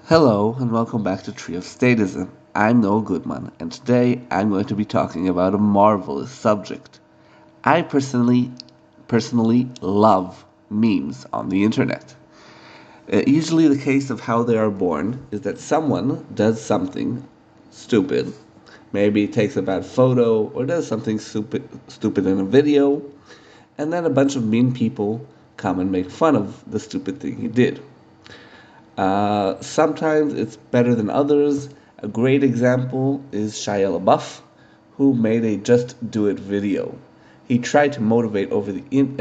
Hello and welcome back to Tree of Statism. I'm Noel Goodman, and today I'm going to be talking about a marvelous subject. I personally love memes on the internet. Usually the case of how they are born is that someone does something stupid, maybe takes a bad photo or does something stupid in a video, and then a bunch of mean people come and make fun of the stupid thing he did. Sometimes it's better than others. A great example is Shia LaBeouf, who made a Just Do It video. He tried to motivate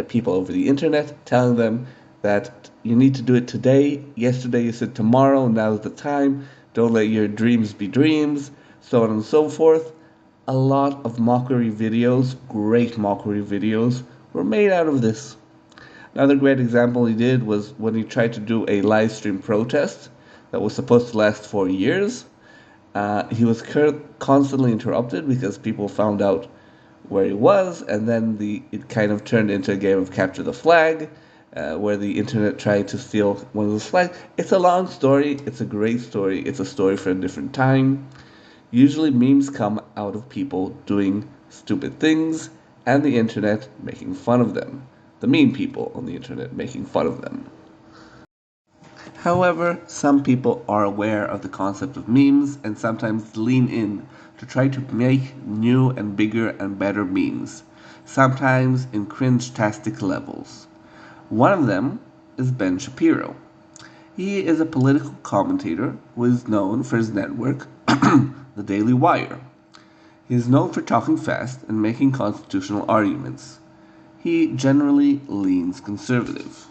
people over the internet, telling them that you need to do it today. Yesterday you said tomorrow, now's the time. Don't let your dreams be dreams, so on and so forth. A lot of mockery videos, great mockery videos, were made out of this. Another great example he did was when he tried to do a live stream protest that was supposed to last for years. He was constantly interrupted because people found out where he was, and then it kind of turned into a game of capture the flag, where the internet tried to steal one of those flags. It's a long story. It's a great story. It's a story for a different time. Usually, memes come out of people doing stupid things and the internet making fun of them. The mean people on the internet making fun of them. However, some people are aware of the concept of memes and sometimes lean in to try to make new and bigger and better memes, sometimes in cringe-tastic levels. One of them is Ben Shapiro. He is a political commentator who is known for his network, The Daily Wire. He is known for talking fast and making constitutional arguments. He generally leans conservative.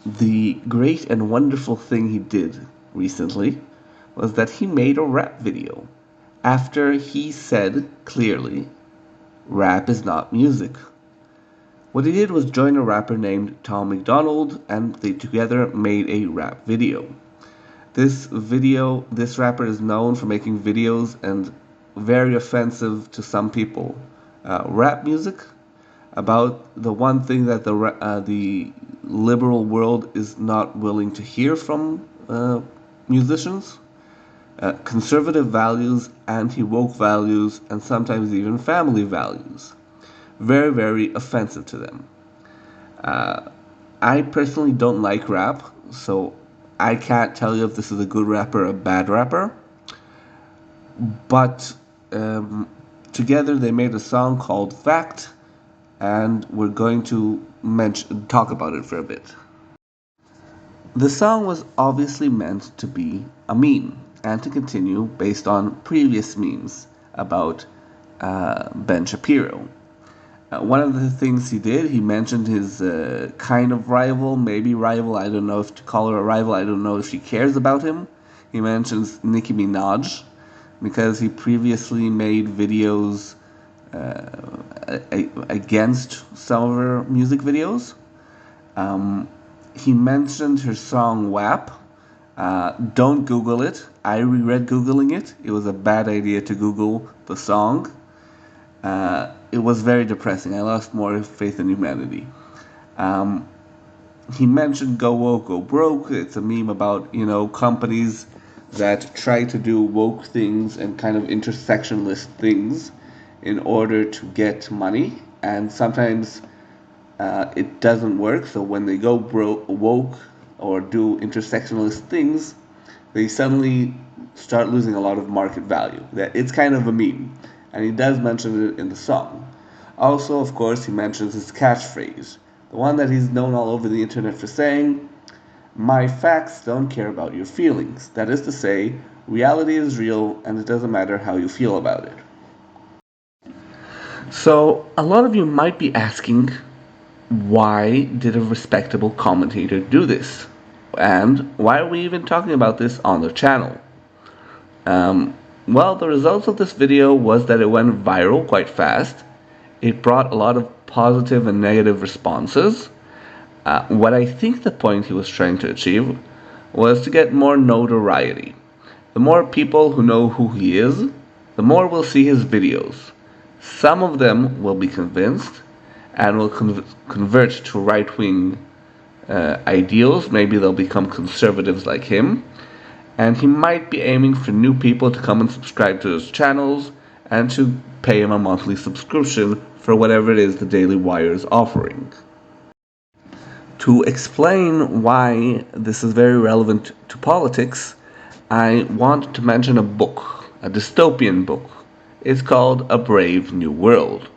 The great and wonderful thing he did recently was that he made a rap video after he said clearly, rap is not music. What he did was join a rapper named Tom MacDonald, and they together made a rap video. This rapper is known for making videos and very offensive to some people. Rap music about the one thing that the liberal world is not willing to hear from musicians. Conservative values, anti-woke values, and sometimes even family values. Very, very offensive to them. I personally don't like rap, so I can't tell you if this is a good rapper or a bad rapper. But together they made a song called Fact, and we're going to talk about it for a bit. The song was obviously meant to be a meme and to continue based on previous memes about Ben Shapiro. One of the things he did, he mentioned his kind of rival, maybe rival, I don't know if to call her a rival, I don't know if she cares about him. He mentions Nicki Minaj because he previously made videos against some of her music videos. He mentioned her song WAP. Don't Google it. I regret Googling it. It was a bad idea to Google the song. It was very depressing. I lost more faith in humanity. He mentioned Go Woke, Go Broke. It's a meme about, companies that try to do woke things and kind of intersectionalist things in order to get money, and sometimes it doesn't work. So when they go woke or do intersectionalist things, they suddenly start losing a lot of market value. That it's kind of a meme, and he does mention it in the song. Also, of course, he mentions his catchphrase, the one that he's known all over the internet for saying, "My facts don't care about your feelings." That is to say, reality is real, and it doesn't matter how you feel about it. So, a lot of you might be asking, why did a respectable commentator do this? And why are we even talking about this on the channel? Well, the results of this video was that it went viral quite fast. It brought a lot of positive and negative responses. What I think the point he was trying to achieve was to get more notoriety. The more people who know who he is, the more will see his videos. Some of them will be convinced and will convert to right-wing ideals. Maybe they'll become conservatives like him. And he might be aiming for new people to come and subscribe to his channels and to pay him a monthly subscription for whatever it is the Daily Wire is offering. To explain why this is very relevant to politics, I want to mention a book, a dystopian book. It's called A Brave New World.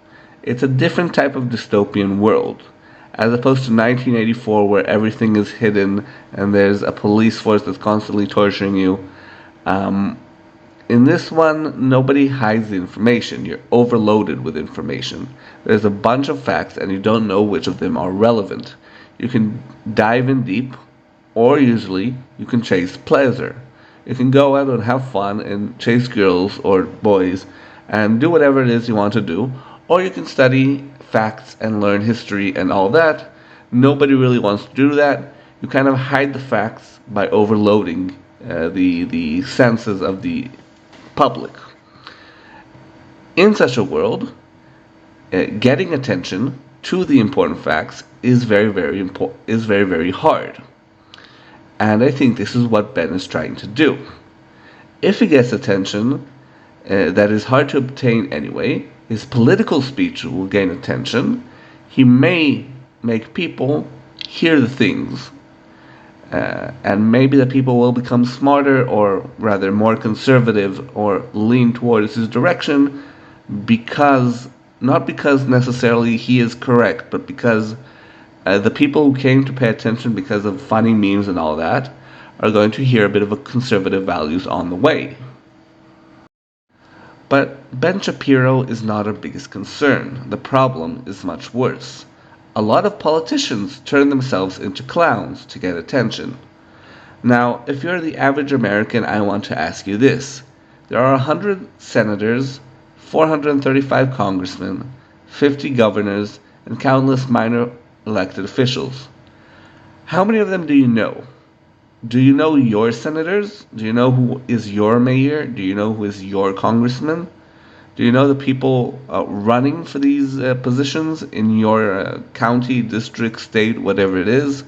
It's a different type of dystopian world, as opposed to 1984 where everything is hidden and there's a police force that's constantly torturing you. In this one, nobody hides the information. You're overloaded with information. There's a bunch of facts and you don't know which of them are relevant. You can dive in deep, or usually you can chase pleasure. You can go out and have fun and chase girls or boys and do whatever it is you want to do, or you can study facts and learn history and all that. Nobody really wants to do that. You kind of hide the facts by overloading the senses of the public. In such a world, getting attention to the important facts is very hard. And I think this is what Ben is trying to do. If he gets attention that is hard to obtain anyway, his political speech will gain attention. He may make people hear the things. And maybe the people will become smarter, or rather more conservative, or lean towards his direction, because not because necessarily he is correct, but because the people who came to pay attention because of funny memes and all that are going to hear a bit of a conservative values on the way. But Ben Shapiro is not our biggest concern. The problem is much worse. A lot of politicians turn themselves into clowns to get attention. Now, if you're the average American, I want to ask you this. There are 100 senators, 435 congressmen, 50 governors, and countless minor elected officials. How many of them do you know? Do you know your senators? Do you know who is your mayor? Do you know who is your congressman? Do you know the people running for these positions in your county, district, state, whatever it is?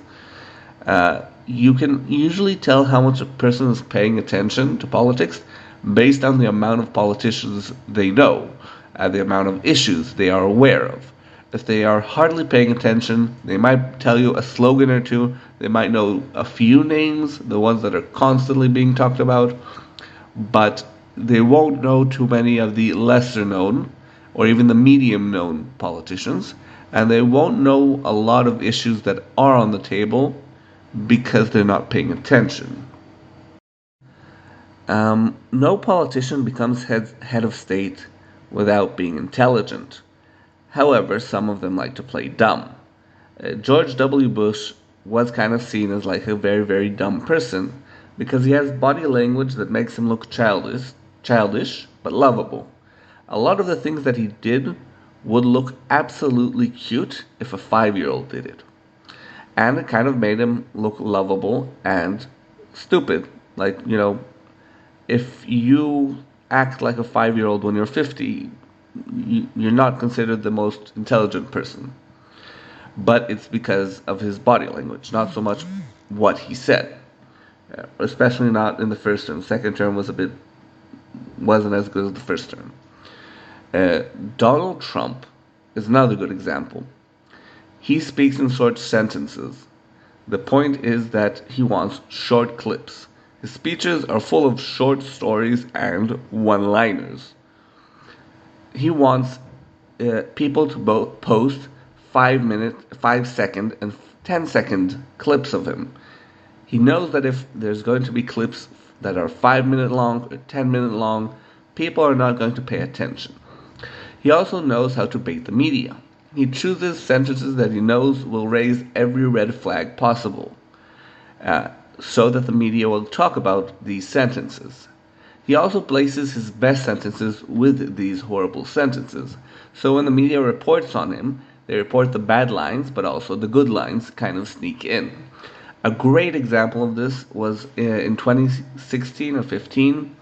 You can usually tell how much a person is paying attention to politics based on the amount of politicians they know, the amount of issues they are aware of. If they are hardly paying attention, they might tell you a slogan or two, they might know a few names, the ones that are constantly being talked about, but they won't know too many of the lesser known or even the medium known politicians, and they won't know a lot of issues that are on the table because they're not paying attention. No politician becomes head of state without being intelligent. However, some of them like to play dumb. George W. Bush was kind of seen as like a very dumb person because he has body language that makes him look childish but lovable. A lot of the things that he did would look absolutely cute if a 5-year-old did it. And it kind of made him look lovable and stupid. Like, if you act like a 5-year-old when you're 50, you're not considered the most intelligent person. But it's because of his body language, not so much what he said. Especially not in the first term. Second term wasn't as good as the first term. Donald Trump is another good example. He speaks in short sentences. The point is that he wants short clips. His speeches are full of short stories and one-liners. He wants people to both post 5-minute, 5-second, and 10-second clips of him. He knows that if there's going to be clips that are 5-minute long or 10-minute long, people are not going to pay attention. He also knows how to bait the media. He chooses sentences that he knows will raise every red flag possible, so that the media will talk about these sentences. He also places his best sentences with these horrible sentences. So when the media reports on him, they report the bad lines, but also the good lines kind of sneak in. A great example of this was in 2016 or 15,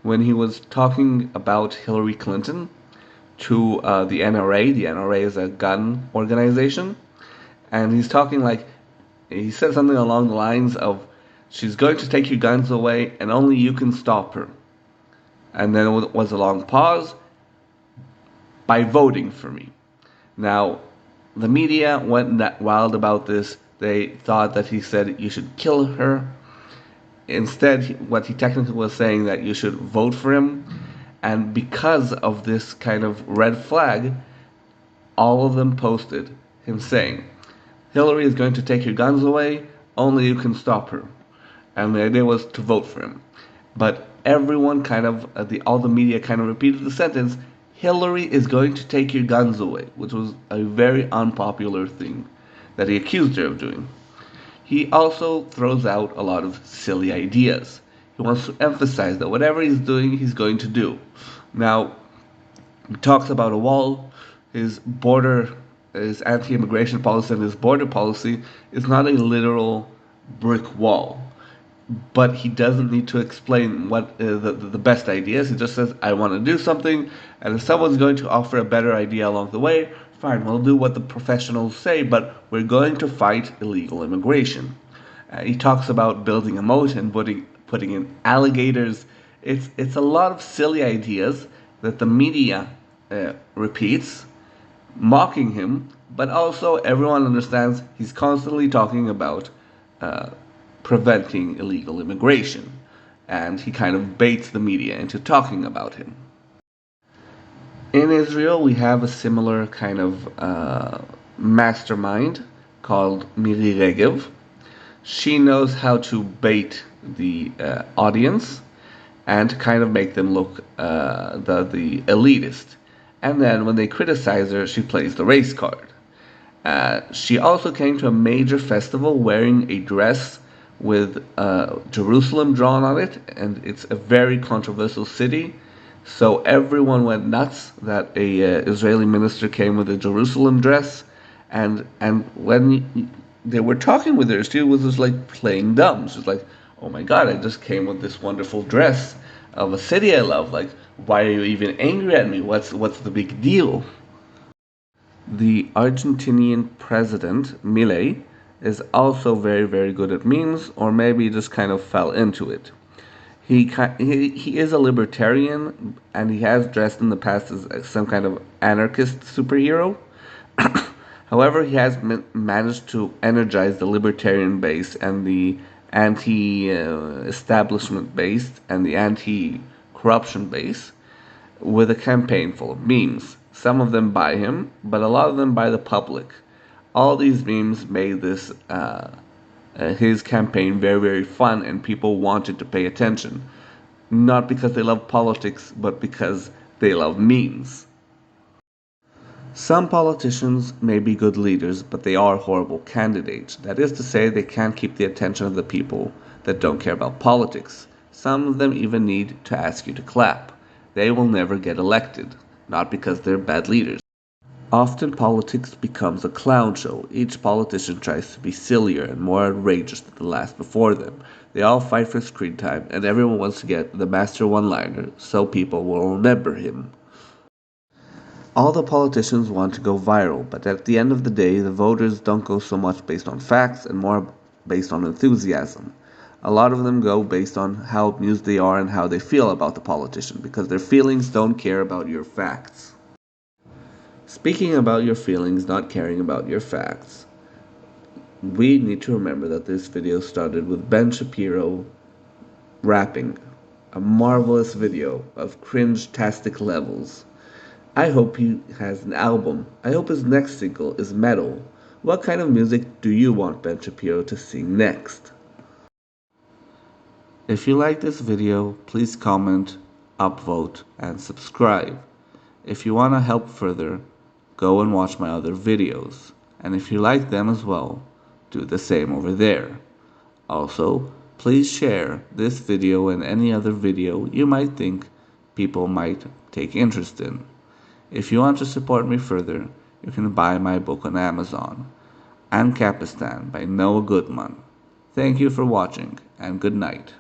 when he was talking about Hillary Clinton to the NRA. The NRA is a gun organization. And he's talking like, He said something along the lines of, "She's going to take your guns away, and only you can stop her." And then it was a long pause. "By voting for me." Now, the media went wild about this. They thought that he said you should kill her. Instead, what he technically was saying that you should vote for him. And because of this kind of red flag, all of them posted him saying, "Hillary is going to take your guns away, only you can stop her." And the idea was to vote for him. But everyone kind of, all the media kind of repeated the sentence, "Hillary is going to take your guns away," which was a very unpopular thing that he accused her of doing. He also throws out a lot of silly ideas. He wants to emphasize that whatever he's doing, he's going to do. Now, he talks about a wall. His anti-immigration policy and his border policy is not a literal brick wall. But he doesn't need to explain what the best idea is. He just says, "I want to do something, and if someone's going to offer a better idea along the way, fine, we'll do what the professionals say, but we're going to fight illegal immigration." He talks about building a moat and putting in alligators. It's a lot of silly ideas that the media repeats, mocking him, but also everyone understands he's constantly talking about preventing illegal immigration, and he kind of baits the media into talking about him. In Israel, we have a similar kind of mastermind called Miri Regev. She knows how to bait the audience and kind of make them look the elitist. And then when they criticize her, she plays the race card. She also came to a major festival wearing a dress with Jerusalem drawn on it, and it's a very controversial city. So everyone went nuts that a Israeli minister came with a Jerusalem dress, and when they were talking with her, she was just like playing dumb. She was like, "Oh my God, I just came with this wonderful dress of a city I love. Like, why are you even angry at me? What's the big deal?" The Argentinian president, Milei, is also very, very good at memes, or maybe just kind of fell into it. He is a libertarian, and he has dressed in the past as some kind of anarchist superhero. However, he has managed to energize the libertarian base and the anti-establishment base and the anti-corruption base with a campaign full of memes. Some of them by him, but a lot of them by the public. All these memes made this his campaign very, very fun, and people wanted to pay attention. Not because they love politics, but because they love memes. Some politicians may be good leaders, but they are horrible candidates. That is to say, they can't keep the attention of the people that don't care about politics. Some of them even need to ask you to clap. They will never get elected, not because they're bad leaders. Often politics becomes a clown show. Each politician tries to be sillier and more outrageous than the last before them. They all fight for screen time, and everyone wants to get the master one-liner, so people will remember him. All the politicians want to go viral, but at the end of the day, the voters don't go so much based on facts and more based on enthusiasm. A lot of them go based on how amused they are and how they feel about the politician, because their feelings don't care about your facts. Speaking about your feelings not caring about your facts, we need to remember that this video started with Ben Shapiro rapping, a marvelous video of cringe-tastic levels. I hope he has an album. I hope his next single is metal. What kind of music do you want Ben Shapiro to sing next? If you like this video, please comment, upvote, and subscribe. If you want to help further, go and watch my other videos. And if you like them as well, do the same over there. Also, please share this video and any other video you might think people might take interest in. If you want to support me further, you can buy my book on Amazon, Ancapistan by Noah Goodman. Thank you for watching, and good night.